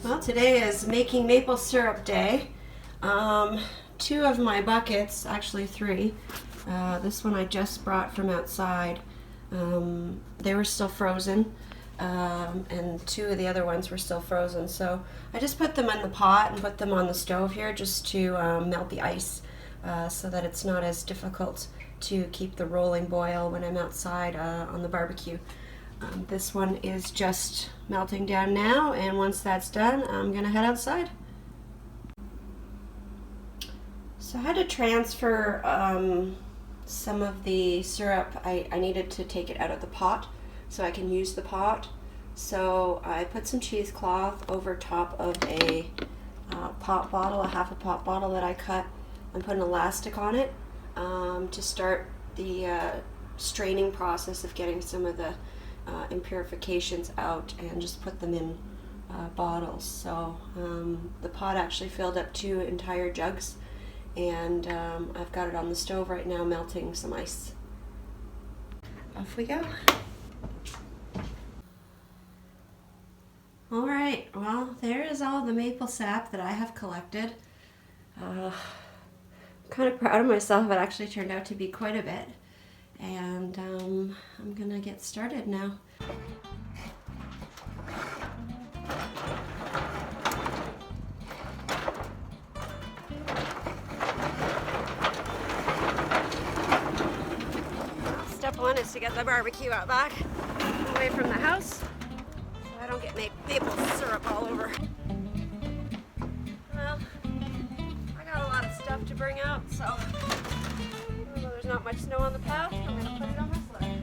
Well, today is making maple syrup day. 2 of my buckets, actually 3, this one I just brought from outside, they were still frozen, and 2 of the other ones were still frozen, so I just put them in the pot and put them on the stove here just to melt the ice, so that it's not as difficult to keep the rolling boil when I'm outside on the barbecue. This one is just melting down now, and once that's done, I'm gonna head outside. So I had to transfer some of the syrup. I needed to take it out of the pot so I can use the pot. So I put some cheesecloth over top of a pop bottle, a half a pop bottle that I cut, and put an elastic on it to start the straining process of getting some of the impurifications out, and just put them in bottles. So the pot actually filled up 2 entire jugs, and I've got it on the stove right now melting some ice. Off we go. Alright, well, there is all the maple sap that I have collected. I'm kind of proud of myself. It actually turned out to be quite a bit. And I'm gonna get started now. Step 1 is to get the barbecue out back, away from the house, so I don't get maple syrup all over. Well, I got a lot of stuff to bring out, so although there's not much snow on the path, I'm going to put it on my sled.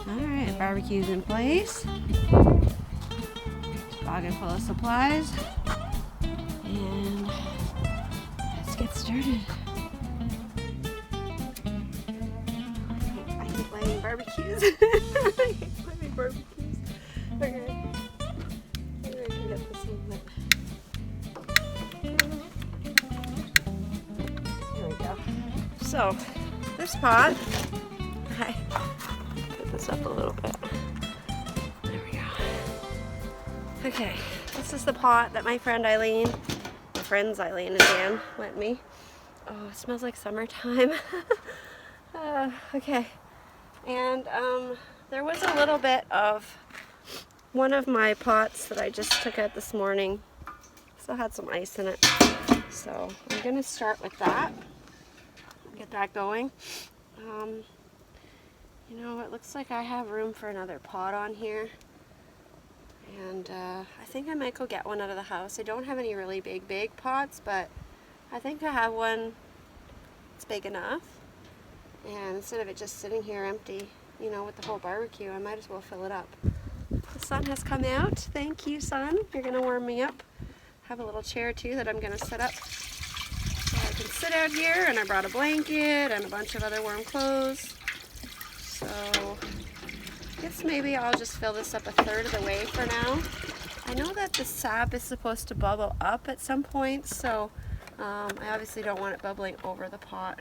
Alright, barbecue's in place. Toboggan full of supplies. And let's get started. I hate lighting barbecues. I hate lighting barbecues. Okay. Maybe I can get this one lit. Here we go. So, this pot, I put this up a little bit. There we go. Okay, this is the pot that my friend Eileen, my friends Eileen and Dan, lent me. Oh, it smells like summertime. Okay, and there was a little bit of one of my pots that I just took out this morning. Still had some ice in it. So I'm going to start with that. Get that going. You know, it looks like I have room for another pot on here. And I think I might go get one out of the house. I don't have any really big pots, but I think I have one that's big enough. And instead of it just sitting here empty, you know, with the whole barbecue, I might as well fill it up. The sun has come out. Thank you, sun. You're going to warm me up. Have a little chair too that I'm going to set up so I can sit out here, and I brought a blanket and a bunch of other warm clothes. So I guess maybe I'll just fill this up a third of the way for now. I know that the sap is supposed to bubble up at some point, so I obviously don't want it bubbling over the pot.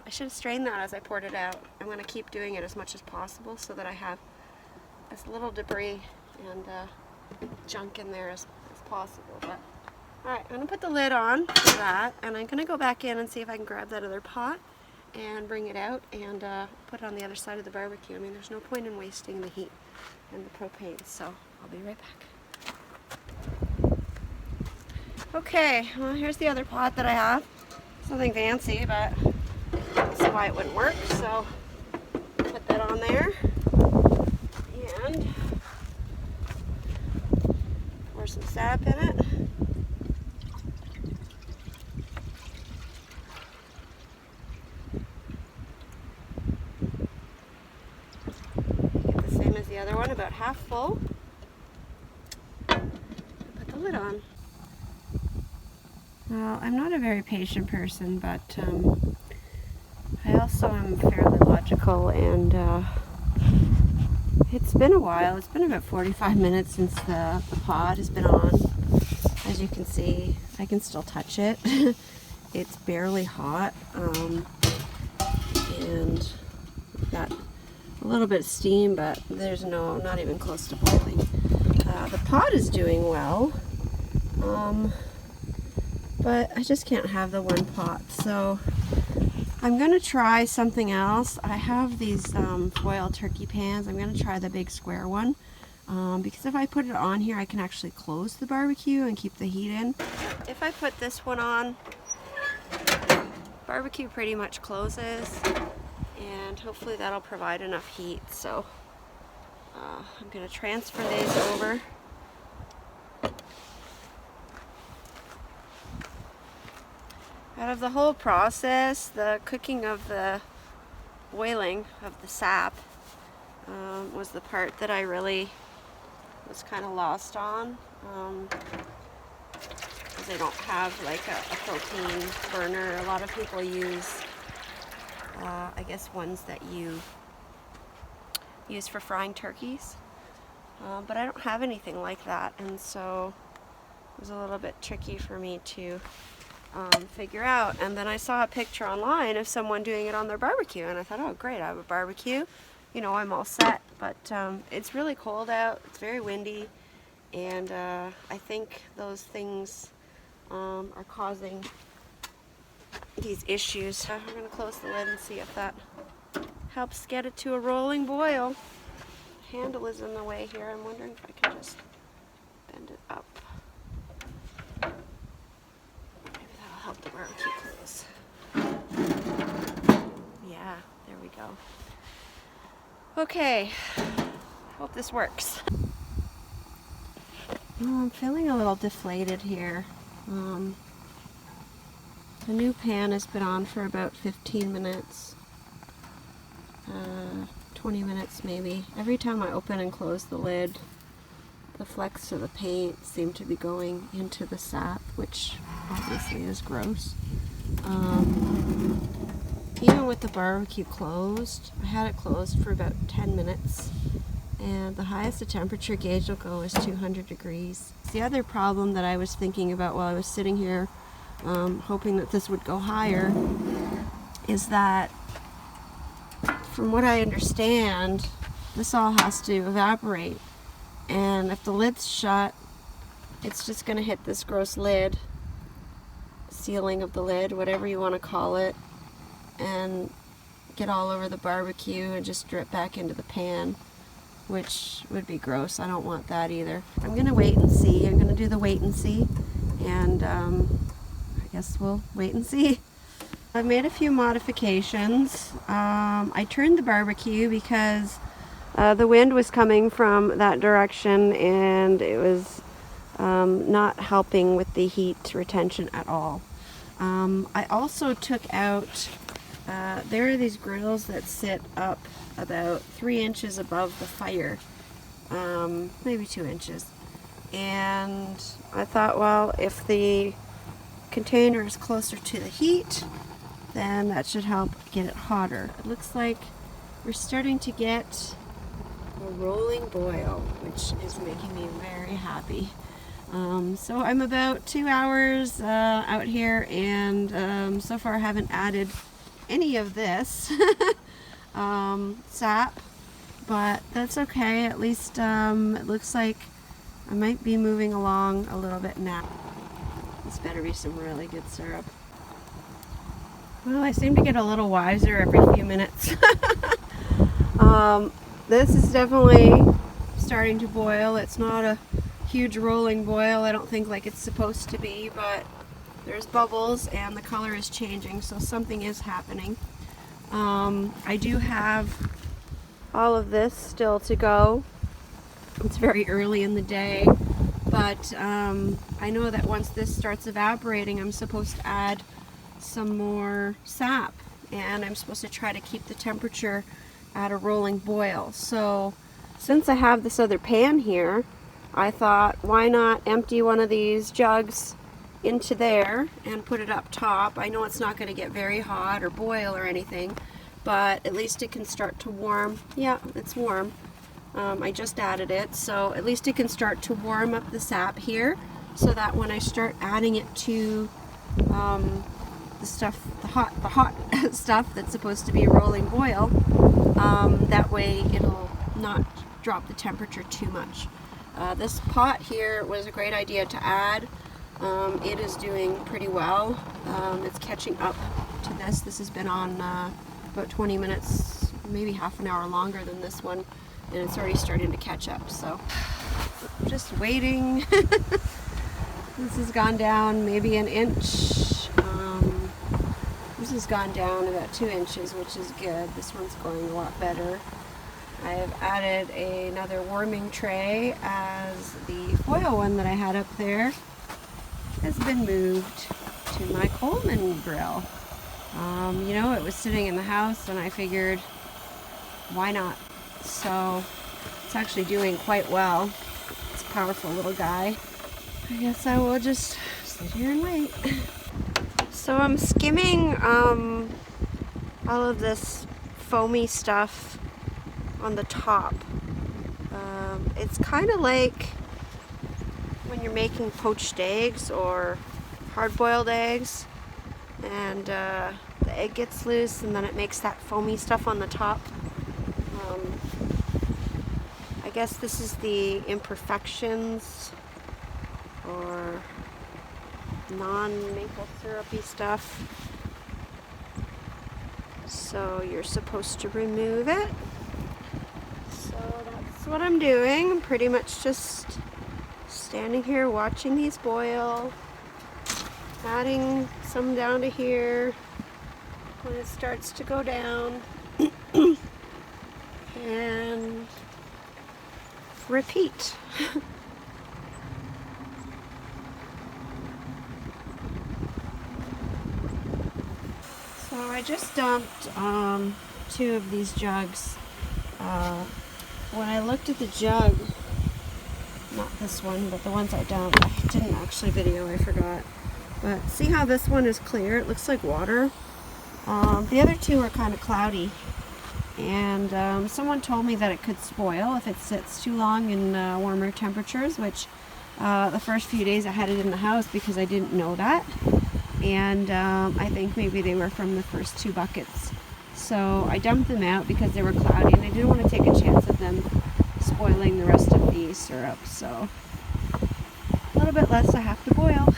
I should have strained that as I poured it out. I'm going to keep doing it as much as possible so that I have as little debris and junk in there as possible. But alright, I'm going to put the lid on for that, and I'm going to go back in and see if I can grab that other pot and bring it out and put it on the other side of the barbecue. I mean, there's no point in wasting the heat and the propane, so I'll be right back. Okay, well, here's the other pot that I have. It's nothing fancy, but that's why it wouldn't work, so put that on there and pour some sap in it. Get the same as the other one, about half full. And put the lid on. Well, I'm not a very patient person, but I also am fairly logical, and it's been a while. It's been about 45 minutes since the pot has been on. As you can see, I can still touch it. It's barely hot, and got a little bit of steam, but there's not even close to boiling. The pot is doing well, but I just can't have the one pot, so I'm going to try something else. I have these foil turkey pans. I'm going to try the big square one, because if I put it on here, I can actually close the barbecue and keep the heat in. If I put this one on, barbecue pretty much closes, and hopefully that'll provide enough heat. So I'm going to transfer these over. Out of the whole process, the cooking of the boiling of the sap was the part that I really was kind of lost on, because they don't have like a propane burner. A lot of people use, I guess, ones that you use for frying turkeys, but I don't have anything like that, and so it was a little bit tricky for me to figure out. And then I saw a picture online of someone doing it on their barbecue, and I thought, oh great, I have a barbecue, you know, I'm all set. But it's really cold out, it's very windy, and I think those things are causing these issues. So I'm going to close the lid and see if that helps get it to a rolling boil. The handle is in the way here. I'm wondering if I can just bend it up. Help the barbecue close. Yeah, there we go. Okay, hope this works. Oh, I'm feeling a little deflated here. The new pan has been on for about 15 minutes, 20 minutes maybe. Every time I open and close the lid, the flecks of the paint seem to be going into the sap, which obviously is gross. Even with the barbecue closed, I had it closed for about 10 minutes, and the highest the temperature gauge will go is 200 degrees. The other problem that I was thinking about while I was sitting here, hoping that this would go higher, is that from what I understand, this all has to evaporate. And if the lid's shut, it's just going to hit this gross lid, sealing of the lid, whatever you want to call it, and get all over the barbecue and just drip back into the pan, which would be gross. I don't want that either. I'm going to wait and see. I'm going to do the wait and see, and I guess we'll wait and see. I've made a few modifications. I turned the barbecue because the wind was coming from that direction, and it was not helping with the heat retention at all. I also took out, there are these grills that sit up about 3 inches above the fire, maybe 2 inches. And I thought, well, if the container is closer to the heat, then that should help get it hotter. It looks like we're starting to get a rolling boil, which is making me very happy. So I'm about 2 hours out here, and so far I haven't added any of this sap, but that's okay. At least it looks like I might be moving along a little bit now. This better be some really good syrup. Well, I seem to get a little wiser every few minutes. This is definitely starting to boil. It's not a huge rolling boil, I don't think, like it's supposed to be, but there's bubbles and the color is changing, so something is happening. I do have all of this still to go. It's very early in the day, but I know that once this starts evaporating, I'm supposed to add some more sap, and I'm supposed to try to keep the temperature at a rolling boil. So since I have this other pan here, I thought, why not empty one of these jugs into there and put it up top. I know it's not going to get very hot or boil or anything, but at least it can start to warm. Yeah, it's warm. I just added it, so at least it can start to warm up the sap here, so that when I start adding it to the hot stuff that's supposed to be a rolling boil, that way it'll not drop the temperature too much. This pot here was a great idea to add. It is doing pretty well. It's catching up to this. This has been on about 20 minutes, maybe half an hour longer than this one, and it's already starting to catch up. So just waiting. This has gone down maybe an inch. This has gone down about 2 inches, which is good. This one's going a lot better. I have added another warming tray, as the foil one that I had up there has been moved to my Coleman grill. You know, it was sitting in the house and I figured, why not? So it's actually doing quite well. It's a powerful little guy. I guess I will just sit here and wait. So I'm skimming all of this foamy stuff on the top. It's kind of like when you're making poached eggs or hard-boiled eggs, and the egg gets loose and then it makes that foamy stuff on the top. I guess this is the imperfections or non-maple syrupy stuff. So you're supposed to remove it. So that's what I'm doing. I'm pretty much just standing here watching these boil, adding some down to here when it starts to go down, and repeat. So I just dumped 2 of these jugs. When I looked at the jug, not this one, but the ones I dumped, I didn't actually video, I forgot. But see how this one is clear? It looks like water. The other 2 are kind of cloudy. And someone told me that it could spoil if it sits too long in warmer temperatures, which the first few days I had it in the house because I didn't know that. And I think maybe they were from the first 2 buckets. So I dumped them out because they were cloudy and I didn't want to take a chance of them spoiling the rest of the syrup. So a little bit less I have to boil.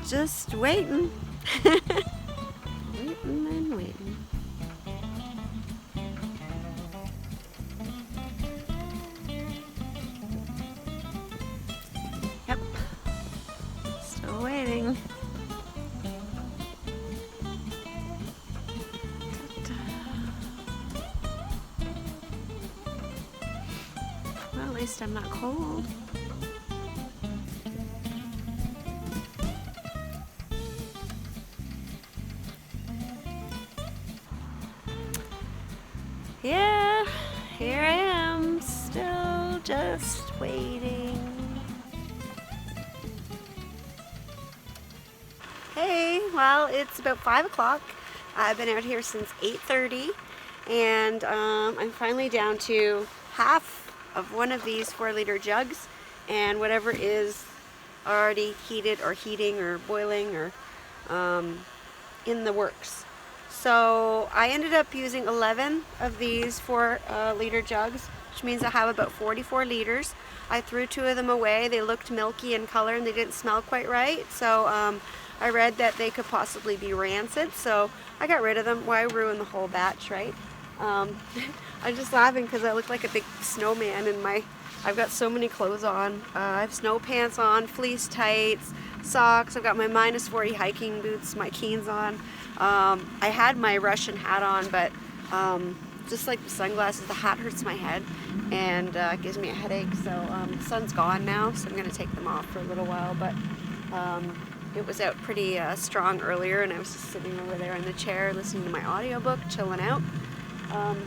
Just waiting. Waiting and waiting. Yep. Still waiting. Well, at least I'm not cold. Yeah, here I am, still just waiting. Hey, well, it's about 5 o'clock. I've been out here since 8:30, and I'm finally down to half of one of these 4-liter jugs, and whatever is already heated or heating or boiling or in the works. So I ended up using 11 of these 4-liter jugs, which means I have about 44 liters. I threw 2 of them away. They looked milky in color and they didn't smell quite right. So I read that they could possibly be rancid, so I got rid of them. Why ruin the whole batch, right? I'm just laughing because I look like a big snowman in I've got so many clothes on. I have snow pants on, fleece tights, socks. I've got my -40 hiking boots, my Keens on. I had my Russian hat on, but just like the sunglasses, the hat hurts my head and gives me a headache. So the sun's gone now, so I'm going to take them off for a little while. But it was out pretty strong earlier, and I was just sitting over there in the chair listening to my audiobook, chilling out.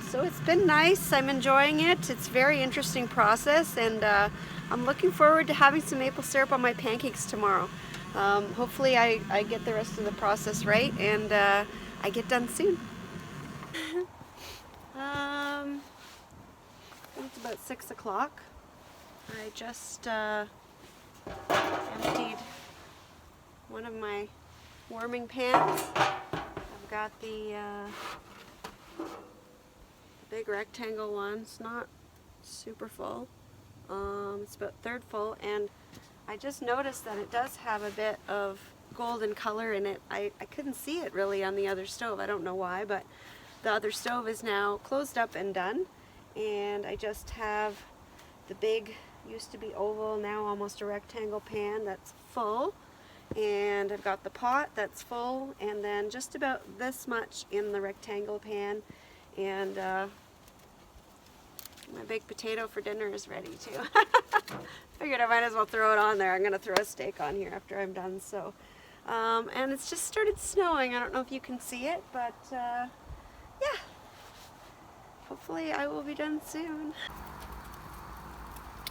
So it's been nice. I'm enjoying it. It's a very interesting process, and I'm looking forward to having some maple syrup on my pancakes tomorrow. Hopefully I get the rest of the process right, and I get done soon. It's about 6 o'clock. I just emptied one of my warming pans. I've got the big rectangle one. It's not super full. It's about third full, and I just noticed that it does have a bit of golden color in it. I couldn't see it really on the other stove. I don't know why, but the other stove is now closed up and done, and I just have the big, used to be oval, now almost a rectangle pan that's full, and I've got the pot that's full, and then just about this much in the rectangle pan, and my baked potato for dinner is ready too. Figured I might as well throw it on there. I'm going to throw a steak on here after I'm done. So, and it's just started snowing. I don't know if you can see it, but yeah, hopefully I will be done soon.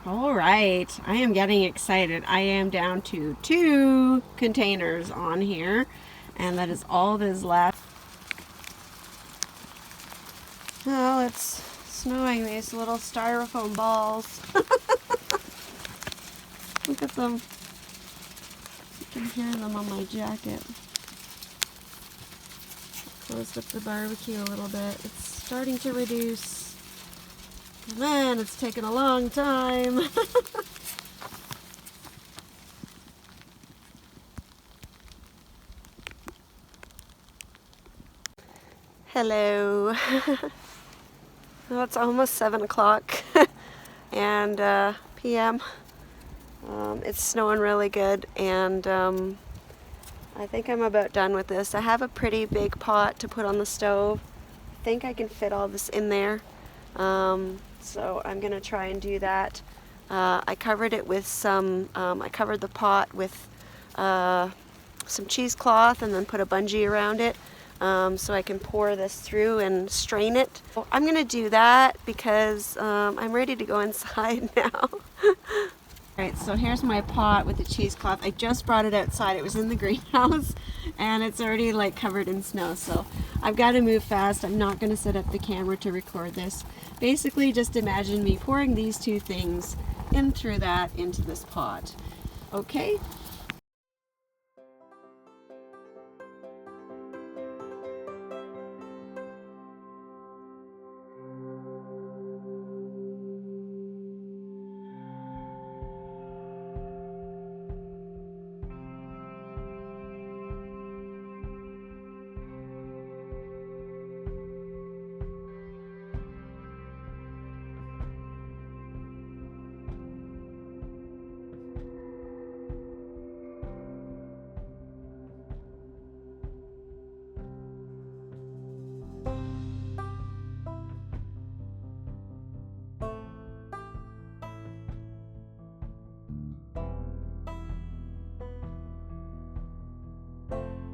All right, I am getting excited. I am down to 2 containers on here, and that is all that is left. Well, it's snowing, these little styrofoam balls. Look at them. You can hear them on my jacket. Closed up the barbecue a little bit. It's starting to reduce. Man, it's taken a long time. Hello. Well, it's almost 7 o'clock and p.m. It's snowing really good, and I think I'm about done with this. I have a pretty big pot to put on the stove. I think I can fit all this in there. So I'm going to try and do that. I covered it with some, I covered the pot with some cheesecloth and then put a bungee around it. So I can pour this through and strain it. I'm going to do that because I'm ready to go inside now. Alright, so here's my pot with the cheesecloth. I just brought it outside. It was in the greenhouse and it's already like covered in snow, so I've got to move fast. I'm not going to set up the camera to record this. Basically, just imagine me pouring these 2 things in through that into this pot. Okay,